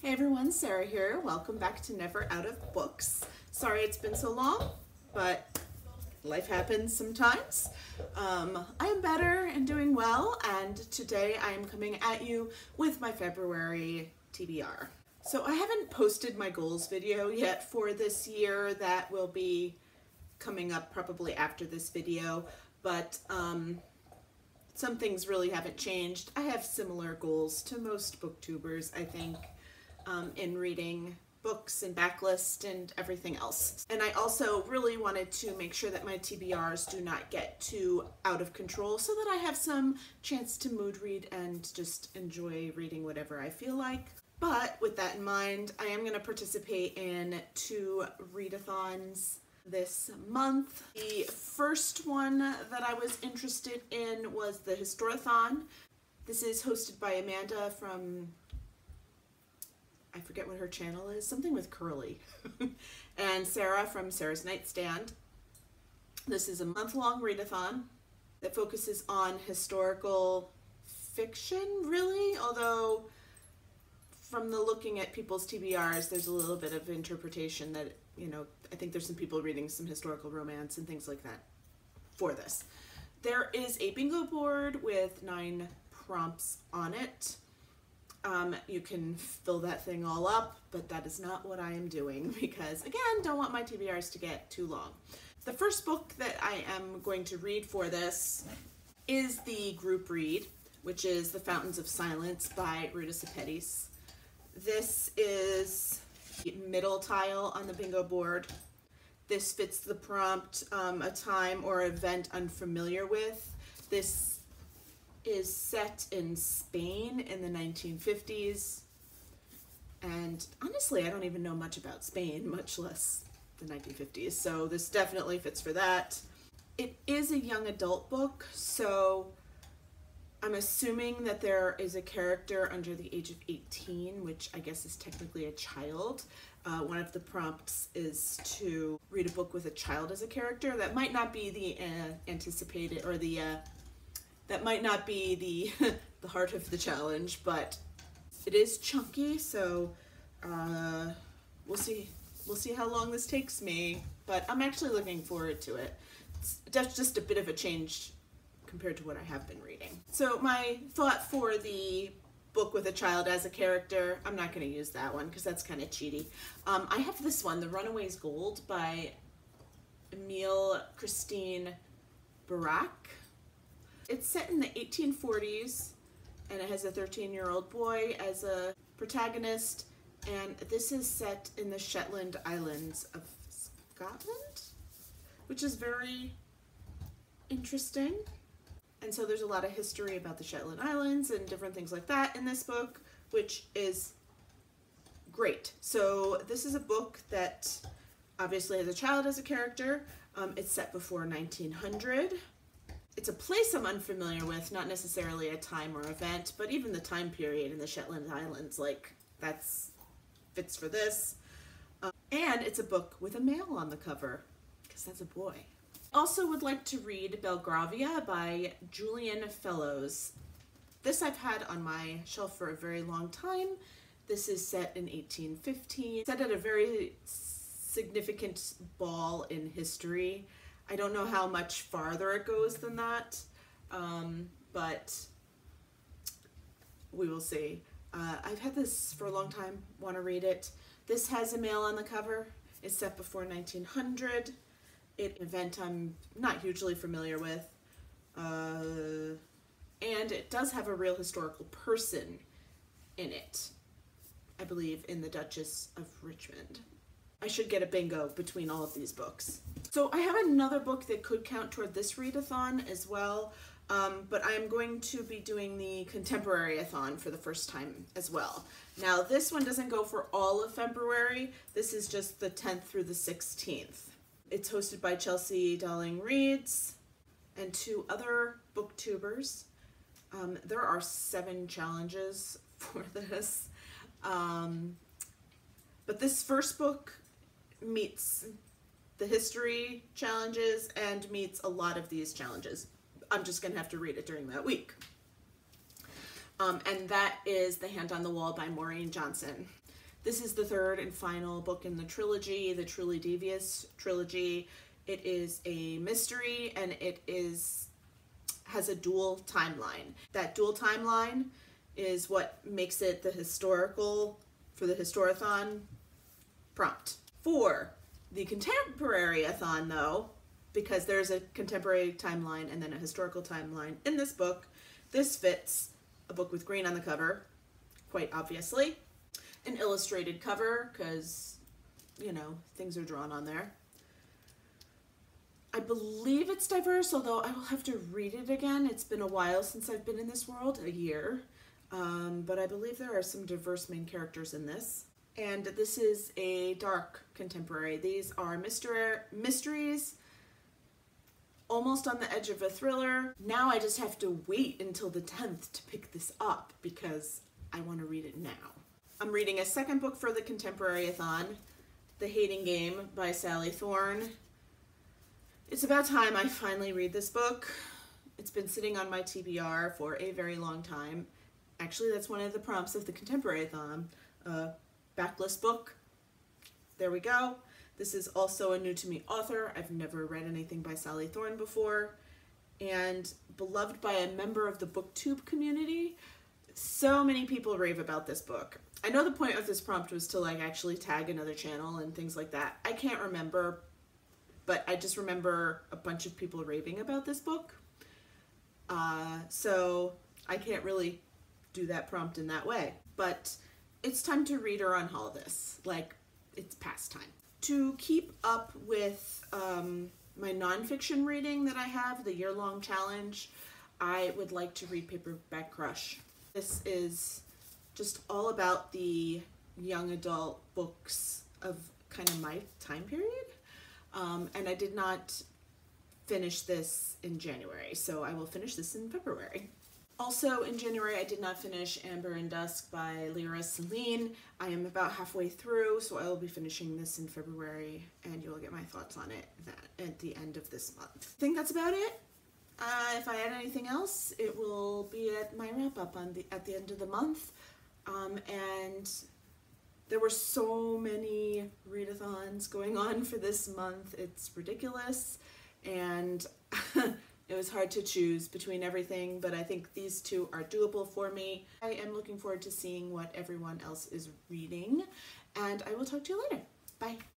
Hey everyone, Sarah here. Welcome back to Never Out of Books. Sorry it's been so long, but life happens sometimes. I am better and doing well, and today I am coming at you with my February TBR. So I haven't posted my goals video yet for this year. That will be coming up probably after this video, but some things really haven't changed. I have similar goals to most booktubers, I think. In reading books and backlist and everything else. And I also really wanted to make sure that my TBRs do not get too out of control so that I have some chance to mood read and just enjoy reading whatever I feel like. But with that in mind, I am going to participate in 2 readathons this month. The first one that I was interested in was the Historathon. This is hosted by Amanda from, I forget what her channel is, something with curly, and Sarah from Sarah's Nightstand. This is a month-long readathon that focuses on historical fiction, really, although from the looking at people's TBRs, there's a little bit of interpretation that, you know, I think there's some people reading some historical romance and things like that for this. There is a bingo board with 9 prompts on it. You can fill that thing all up, but that is not what I am doing because, again, don't want my TBRs to get too long. The first book that I am going to read for this is the group read, which is The Fountains of Silence by Ruta. This is the middle tile on the bingo board. This fits the prompt, a time or event unfamiliar with. This is set in Spain in the 1950s, and honestly I don't even know much about Spain, much less the 1950s, so this definitely fits for that. It is a young adult book, so I'm assuming that there is a character under the age of 18, which I guess is technically a child. One of the prompts is to read a book with a child as a character. That might not be the anticipated, or the that might not be the the heart of the challenge, but it is chunky, so we'll see how long this takes me, but I'm actually looking forward to it. It's just a bit of a change compared to what I have been reading. So my thought for the book with a child as a character, I'm not going to use that one because that's kind of cheaty. I have this one, The Runaway's Gold by Emile Christine Barak. It's set in the 1840s, and it has a 13-year-old boy as a protagonist, and this is set in the Shetland Islands of Scotland, which is very interesting. And so there's a lot of history about the Shetland Islands and different things like that in this book, which is great. So this is a book that obviously has a child as a character. It's set before 1900. It's a place I'm unfamiliar with, not necessarily a time or event, but even the time period in the Shetland Islands, like, that's fits for this. And it's a book with a male on the cover, because that's a boy. Also would like to read Belgravia by Julian Fellows. This I've had on my shelf for a very long time. This is set in 1815, set at a very significant ball in history. I don't know how much farther it goes than that, but we will see. I've had this for a long time, want to read it. This has a male on the cover. It's set before 1900. It's an event I'm not hugely familiar with. And it does have a real historical person in it, I believe in the Duchess of Richmond. I should get a bingo between all of these books. So I have another book that could count toward this readathon as well, but I am going to be doing the Contemporaryathon for the first time as well. Now this one doesn't go for all of February. This is just the 10th through the 16th. It's hosted by Chelsea Darling Reads and 2 other booktubers. There are 7 challenges for this. But this first book meets the history challenges and meets a lot of these challenges. I'm just gonna have to read it during that week. And that is The Hand on the Wall by Maureen Johnson. This is the third and final book in the trilogy, the Truly Devious trilogy. It is a mystery, and it has a dual timeline. That dual timeline is what makes it the historical for the Historathon prompt. For the Contemporaryathon, though, because there's a contemporary timeline and then a historical timeline in this book, this fits a book with green on the cover, quite obviously. An illustrated cover, because, you know, things are drawn on there. I believe it's diverse, although I will have to read it again. It's been a while since I've been in this world, a year. But I believe there are some diverse main characters in this. And this is a dark contemporary. These are mysteries, almost on the edge of a thriller. Now I just have to wait until the 10th to pick this up because I want to read it now. I'm reading a second book for the Contemporaryathon, The Hating Game by Sally Thorne. It's about time I finally read this book. It's been sitting on my TBR for a very long time. Actually, that's one of the prompts of the Contemporaryathon. Backlist book. There we go. This is also a new to me author. I've never read anything by Sally Thorne before, and beloved by a member of the BookTube community. So many people rave about this book. I know the point of this prompt was to like actually tag another channel and things like that. I can't remember, but I just remember a bunch of people raving about this book. So I can't really do that prompt in that way, but it's time to read or unhaul this. Like, it's past time. To keep up with my nonfiction reading that I have, the year-long challenge, I would like to read Paperback Crush. This is just all about the young adult books of kind of my time period. And I did not finish this in January, so I will finish this in February. Also in January, I did not finish Amber and Dusk by Lyra Celine. I am about halfway through, so I will be finishing this in February, and you will get my thoughts on it at the end of this month. I think that's about it. If I add anything else, it will be at my wrap-up at the end of the month. And there were so many readathons going on for this month. It's ridiculous, and it was hard to choose between everything, but I think these two are doable for me. I am looking forward to seeing what everyone else is reading, and I will talk to you later. Bye.